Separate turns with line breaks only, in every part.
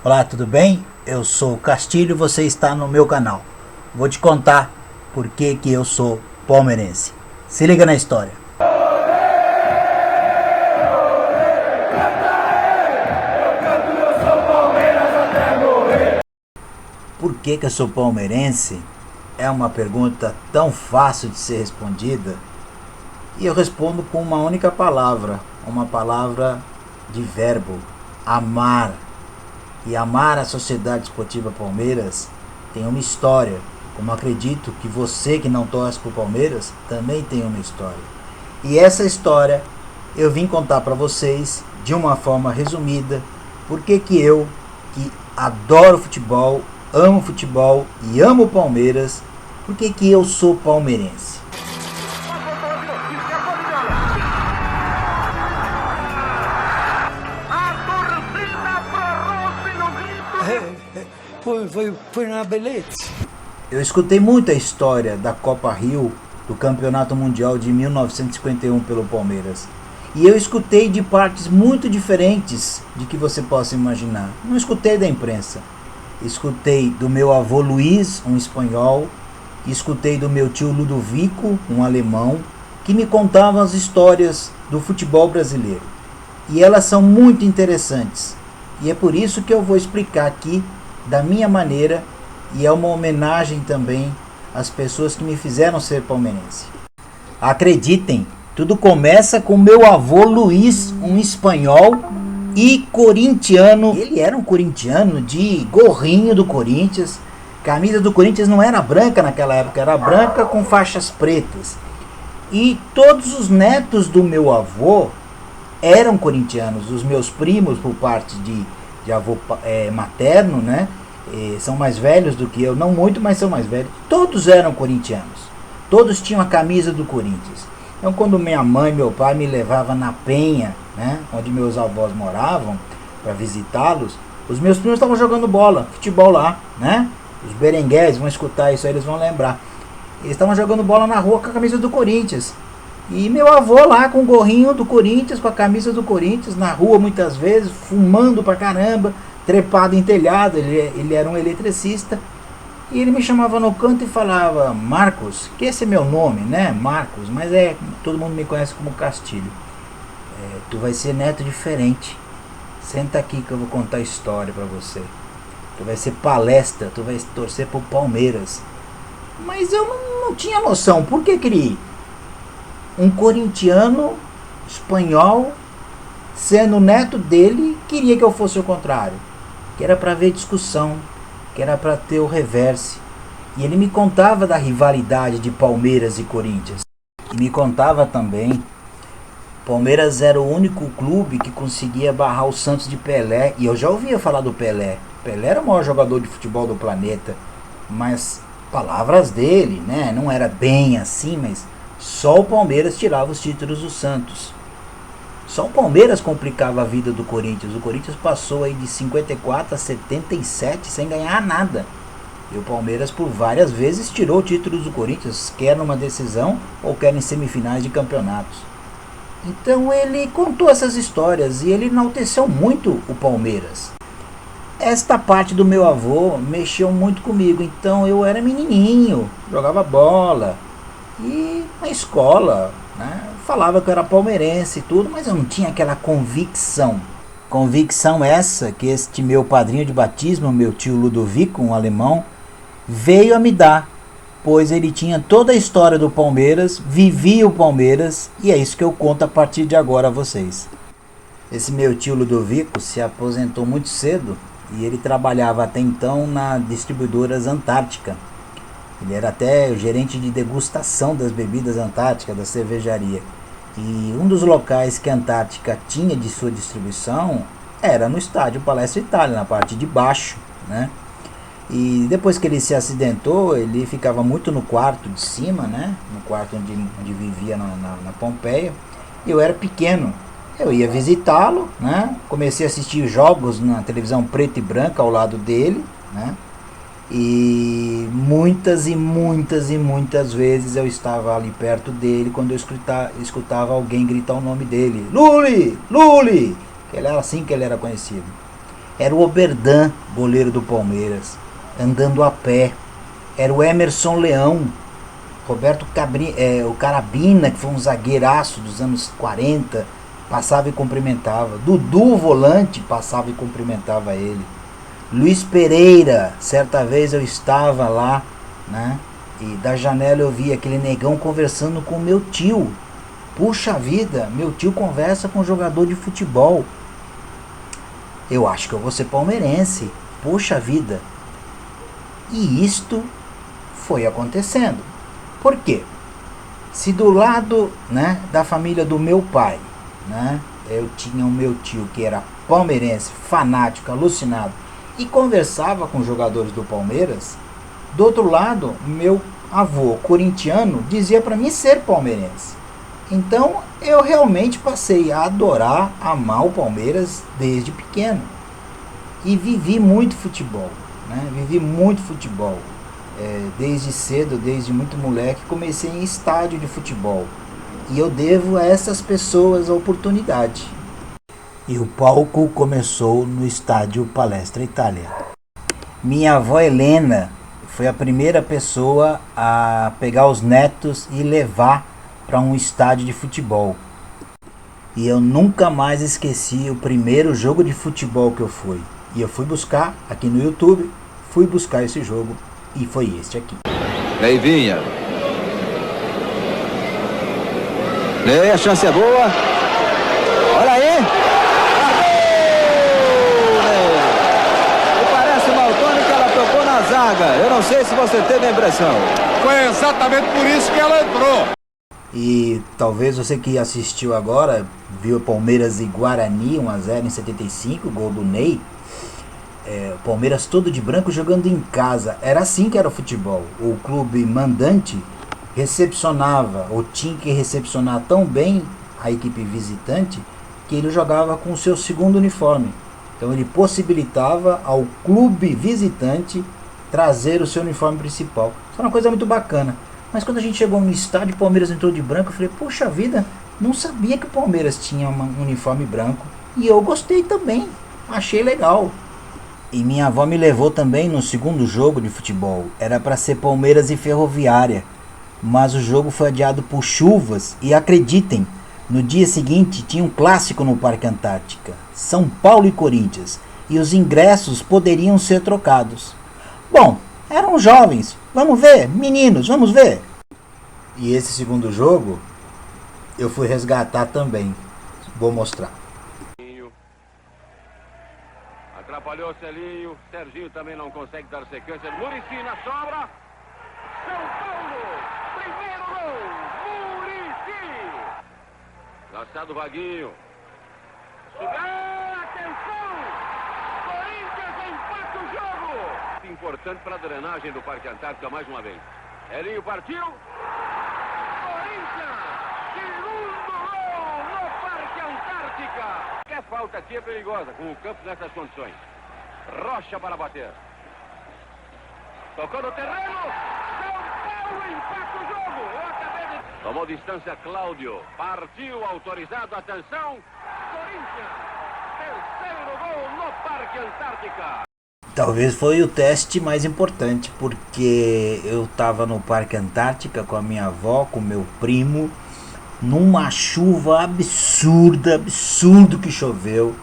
Olá, tudo bem? Eu sou o Castilho, você está no meu canal. Vou te contar por que eu sou palmeirense. Se liga na história. Por que eu sou palmeirense? É uma pergunta tão fácil de ser respondida e eu respondo com uma palavra de verbo: amar. E amar a Sociedade Esportiva Palmeiras tem uma história, como acredito que você que não torce para o Palmeiras também tem uma história. E essa história eu vim contar para vocês de uma forma resumida, porque eu, que adoro futebol e amo o Palmeiras, porque eu sou palmeirense.
Foi uma beleza.
Eu escutei muito a história da Copa Rio, do Campeonato Mundial de 1951 pelo Palmeiras. E eu escutei de partes muito diferentes de que você possa imaginar. Não escutei da imprensa. Escutei do meu avô Luiz, um espanhol. Escutei do meu tio Ludovico, um alemão, que me contavam as histórias do futebol brasileiro. E elas são muito interessantes. E é por isso que eu vou explicar aqui da minha maneira, e é uma homenagem também às pessoas que me fizeram ser palmeirense. Acreditem, tudo começa com meu avô Luiz, um espanhol e corintiano. Ele era um corintiano de gorrinho do Corinthians. Camisa do Corinthians não era branca naquela época, era branca com faixas pretas. E todos os netos do meu avô eram corintianos. Os meus primos, por parte de avô materno, né? São mais velhos do que eu, não muito, mas são mais velhos. Todos eram corintianos. Todos tinham a camisa do Corinthians. Então, quando minha mãe e meu pai me levavam na Penha, né, onde meus avós moravam, para visitá-los, os meus primos estavam jogando bola, futebol lá, né? Os berengués vão escutar isso aí, eles vão lembrar. Eles estavam jogando bola na rua com a camisa do Corinthians. E meu avô lá com o gorrinho do Corinthians, com a camisa do Corinthians, na rua muitas vezes, fumando pra caramba, trepado em telhado, ele era um eletricista. E ele me chamava no canto e falava: Marcos, que esse é meu nome, né? Marcos, mas todo mundo me conhece como Castilho. Tu vai ser neto diferente. Senta aqui que eu vou contar a história pra você. Tu vai ser palestra, tu vai torcer pro Palmeiras. Mas eu não tinha noção, por que queria? Um corintiano espanhol, sendo neto dele, queria que eu fosse o contrário. Que era para ver discussão, que era para ter o reverse. E ele me contava da rivalidade de Palmeiras e Corinthians. E me contava também, Palmeiras era o único clube que conseguia barrar o Santos de Pelé. E eu já ouvia falar do Pelé. Pelé era o maior jogador de futebol do planeta. Mas palavras dele, né? Não era bem assim, mas só o Palmeiras tirava os títulos do Santos. Só o Palmeiras complicava a vida do Corinthians. O Corinthians passou aí de 54 a 77 sem ganhar nada. E o Palmeiras por várias vezes tirou títulos do Corinthians, quer numa decisão ou quer em semifinais de campeonatos. Então ele contou essas histórias e ele enalteceu muito o Palmeiras. Esta parte do meu avô mexeu muito comigo. Então eu era menininho, jogava bola. E na escola, né, falava que eu era palmeirense e tudo, mas eu não tinha aquela convicção. Convicção essa que este meu padrinho de batismo, meu tio Ludovico, um alemão, veio a me dar. Pois ele tinha toda a história do Palmeiras, vivia o Palmeiras, e é isso que eu conto a partir de agora a vocês. Esse meu tio Ludovico se aposentou muito cedo e ele trabalhava até então na distribuidoras Antártica. Ele era até o gerente de degustação das bebidas Antártica, da cervejaria. E um dos locais que a Antártica tinha de sua distribuição era no estádio Palestra Itália, na parte de baixo, né? E depois que ele se acidentou, ele ficava muito no quarto de cima, né? No quarto onde vivia na Pompeia. E eu era pequeno. Eu ia visitá-lo, né? Comecei a assistir jogos na televisão preta e branca ao lado dele, né? E muitas vezes eu estava ali perto dele quando eu escutava alguém gritar o nome dele: Luli! Luli! Que ele era assim que ele era conhecido. Era o Oberdan, goleiro do Palmeiras, andando a pé. Era o Emerson Leão, Roberto o Carabina, que foi um zagueiraço dos anos 40, passava e cumprimentava. Dudu, volante, passava e cumprimentava ele. Luiz Pereira, certa vez eu estava lá, né? E da janela eu vi aquele negão conversando com meu tio. Puxa vida, meu tio conversa com um jogador de futebol. Eu acho que eu vou ser palmeirense. Puxa vida. E isto foi acontecendo. Por quê? Se do lado, né, da família do meu pai, né, eu tinha o meu tio que era palmeirense, fanático, alucinado, e conversava com jogadores do Palmeiras, do outro lado, meu avô corintiano dizia para mim ser palmeirense. Então eu realmente passei a adorar, amar o Palmeiras desde pequeno. E vivi muito futebol, né? Vivi muito futebol. Desde cedo, desde muito moleque, comecei em estádio de futebol. E eu devo a essas pessoas a oportunidade. E o palco começou no estádio Palestra Itália. Minha avó Helena foi a primeira pessoa a pegar os netos e levar para um estádio de futebol. E eu nunca mais esqueci o primeiro jogo de futebol que eu fui. E eu fui buscar aqui no YouTube, fui buscar esse jogo e foi este aqui.
Leivinha. A chance é boa. Olha aí. E parece Maltoni que ela tocou na zaga. Eu não sei se você teve a impressão.
Foi exatamente por isso que ela entrou.
E talvez você que assistiu agora, viu Palmeiras e Guarani 1-0 em 75, gol do Ney. O Palmeiras todo de branco jogando em casa. Era assim que era o futebol. O clube mandante recepcionava, ou tinha que recepcionar tão bem a equipe visitante, que ele jogava com o seu segundo uniforme. Então ele possibilitava ao clube visitante trazer o seu uniforme principal. Isso é uma coisa muito bacana. Mas quando a gente chegou no estádio, o Palmeiras entrou de branco, eu falei, poxa vida, não sabia que o Palmeiras tinha um uniforme branco. E eu gostei também, achei legal. E minha avó me levou também no segundo jogo de futebol. Era para ser Palmeiras e Ferroviária. Mas o jogo foi adiado por chuvas e acreditem, no dia seguinte tinha um clássico no Parque Antártica. São Paulo e Corinthians. E os ingressos poderiam ser trocados. Bom, eram jovens. Vamos ver, meninos, vamos ver. E esse segundo jogo eu fui resgatar também. Vou mostrar.
Atrapalhou Celinho, Serginho também não consegue dar sequência. Muricy na sobra. São Paulo, primeiro gol, Muricy. Lançado Vaguinho. Atenção! Corinthians empata o jogo. Importante para a drenagem do Parque Antártica mais uma vez. Elinho partiu. Corinthians, segundo gol no Parque Antártica. A falta aqui é perigosa, com o campo nessas condições. Rocha para bater. Tocou no terreno. São Paulo empata o jogo. Eu acabei de... Tomou distância Cláudio. Partiu, autorizado. Atenção. Corinthians. Terceiro gol no Parque Antártica.
Talvez foi o teste mais importante, porque eu estava no Parque Antártica com a minha avó, com meu primo, numa chuva absurdo que choveu.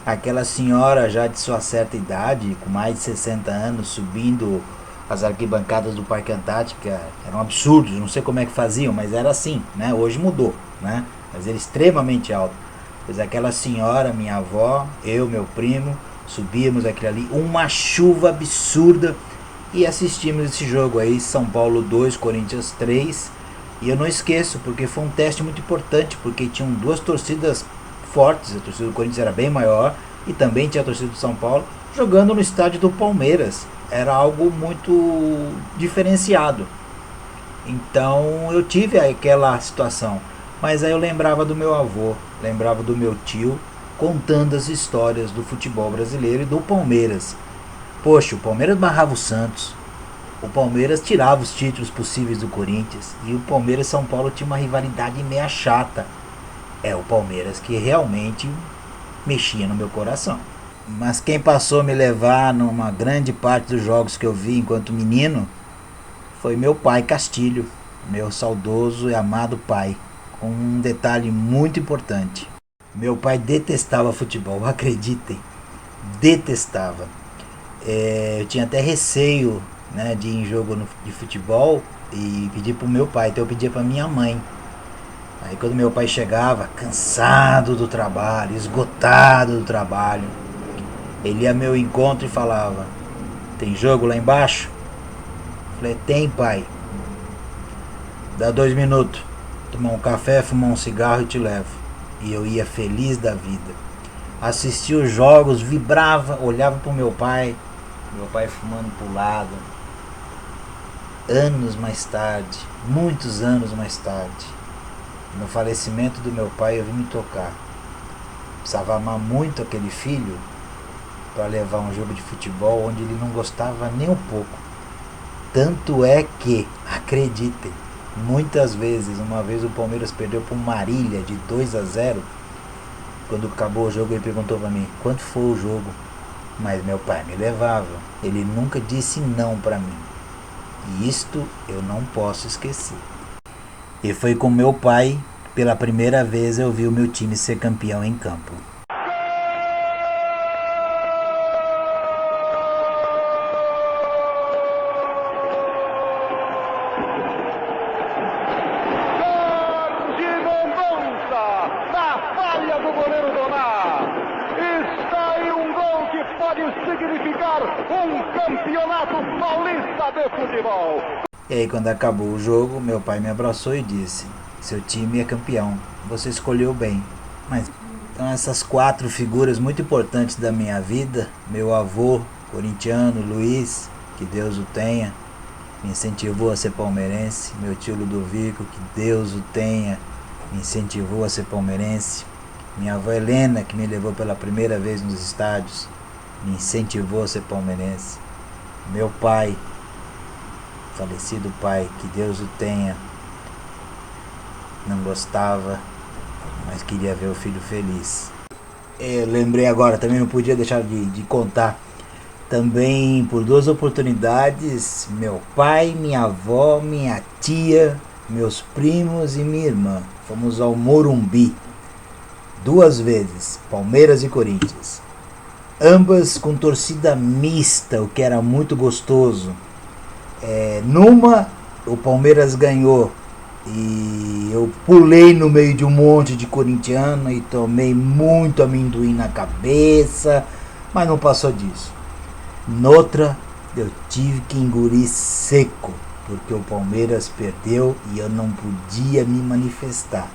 Aquela senhora já de sua certa idade, com mais de 60 anos, subindo as arquibancadas do Parque Antártica, eram absurdos, não sei como é que faziam, mas era assim, né? Hoje mudou, né? Mas era extremamente alto. Pois aquela senhora, minha avó, eu, meu primo, subíamos aquilo ali, uma chuva absurda, e assistimos esse jogo aí, São Paulo 2, Corinthians 3. E eu não esqueço, porque foi um teste muito importante, porque tinham duas torcidas fortes, a torcida do Corinthians era bem maior, e também tinha a torcida do São Paulo, jogando no estádio do Palmeiras. Era algo muito diferenciado. Então eu tive aquela situação, mas aí eu lembrava do meu avô, lembrava do meu tio, contando as histórias do futebol brasileiro e do Palmeiras. Poxa, o Palmeiras barrava o Santos, o Palmeiras tirava os títulos possíveis do Corinthians, e o Palmeiras e São Paulo tinha uma rivalidade meia chata. É o Palmeiras que realmente mexia no meu coração. Mas quem passou a me levar numa grande parte dos jogos que eu vi enquanto menino foi meu pai Castilho, meu saudoso e amado pai, com um detalhe muito importante. Meu pai detestava futebol, acreditem, detestava. Eu tinha até receio, né, de ir em jogo de futebol e pedir pro meu pai, então eu pedia pra minha mãe. Aí quando meu pai chegava, cansado do trabalho, esgotado do trabalho, ele ia ao meu encontro e falava: tem jogo lá embaixo? Falei: tem, pai. Dá 2 minutos, tomar um café, fumar um cigarro e te levo. E eu ia feliz da vida. Assistia os jogos, vibrava, olhava pro meu pai fumando pro lado. Anos mais tarde, muitos anos mais tarde, no falecimento do meu pai, eu vim me tocar. Precisava amar muito aquele filho para levar um jogo de futebol onde ele não gostava nem um pouco. Tanto é que, acreditem, muitas vezes, uma vez o Palmeiras perdeu para um Marília de 2-0. Quando acabou o jogo, ele perguntou para mim: quanto foi o jogo? Mas meu pai me levava. Ele nunca disse não para mim. E isto eu não posso esquecer. E foi com meu pai, pela primeira vez, eu vi o meu time ser campeão em campo.
Pode significar um campeonato paulista de futebol.
E aí quando acabou o jogo, meu pai me abraçou e disse: seu time é campeão, você escolheu bem. Mas então essas 4 figuras muito importantes da minha vida, meu avô corintiano, Luiz, que Deus o tenha, me incentivou a ser palmeirense. Meu tio Ludovico, que Deus o tenha, me incentivou a ser palmeirense. Minha avó Helena, que me levou pela primeira vez nos estádios, me incentivou a ser palmeirense. Meu pai, falecido pai, que Deus o tenha, não gostava, mas queria ver o filho feliz. Eu lembrei agora, também não podia deixar de contar, também por 2 oportunidades, meu pai, minha avó, minha tia, meus primos e minha irmã, fomos ao Morumbi 2 vezes, Palmeiras e Corinthians. Ambas com torcida mista, o que era muito gostoso. Numa, o Palmeiras ganhou e eu pulei no meio de um monte de corintiano e tomei muito amendoim na cabeça, mas não passou disso. Noutra, eu tive que engolir seco, porque o Palmeiras perdeu e eu não podia me manifestar.